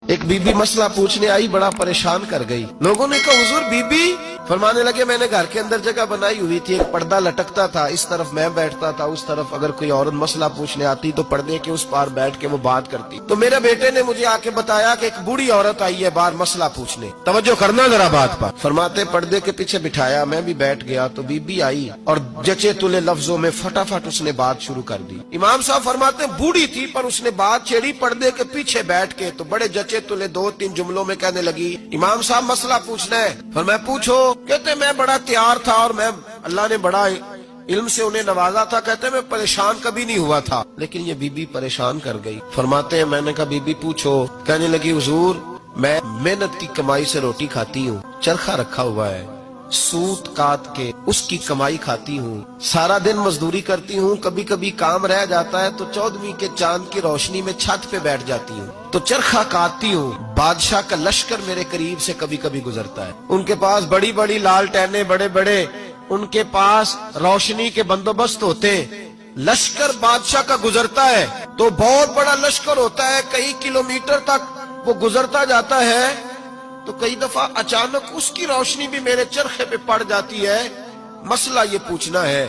ایک बीबी मसला पूछने आई, बड़ा परेशान कर गई। लोगों ने कहा हुजूर बीबी? फरमाने लगे मैंने घर के अंदर जगह बनाई हुई थी, एक पर्दा लटकता था, इस तरफ मैं बैठता था, उस तरफ अगर कोई औरत मसला पूछने आती तो पर्दे के उस पार बैठ के वो बात करती। तो मेरे बेटे ने मुझे आके बताया कि एक बूढ़ी औरत आई है बाहर मसला पूछने, तवज्जो करना जरा बात पर। फरमाते पर्दे के पीछे बिठाया, मैं भी बैठ गया तो बीबी आई और जचे तुले लफ्जों में फटाफट उसने बात शुरू कर दी। इमाम साहब फरमाते बूढ़ी थी पर उसने बात छेड़ी पर्दे के पीछे बैठ के, तो बड़े जचे तुले 2-3 जुमलों में कहने लगी, इमाम साहब मसला पूछना है। फिर मैं पूछो। कहते मैं बड़ा तैयार था और मैं अल्लाह ने बड़ा इल्म से उन्हें नवाजा था। कहते मैं परेशान कभी नहीं हुआ था, लेकिन ये बीबी परेशान कर गई। फरमाते हैं मैंने कहा बीबी पूछो। कहने लगी हुजूर मैं मेहनत की कमाई से रोटी खाती हूँ, चरखा रखा हुआ है, सूत काट के उसकी कमाई खाती हूँ, सारा दिन मजदूरी करती हूँ, कभी कभी काम रह जाता है तो 14वीं के चांद की रोशनी में छत पे बैठ जाती हूँ, तो चरखा काटती हूँ। बादशाह का लश्कर मेरे करीब से कभी कभी गुजरता है, उनके पास बड़ी बड़ी लालटेनें, बड़े बड़े उनके पास रोशनी के बंदोबस्त होते। लश्कर बादशाह का गुजरता है तो बहुत बड़ा लश्कर होता है, कई किलोमीटर तक वो गुजरता जाता है, तो कई दफा अचानक उसकी रोशनी भी मेरे चरखे पे पड़ जाती है। मसला ये पूछना है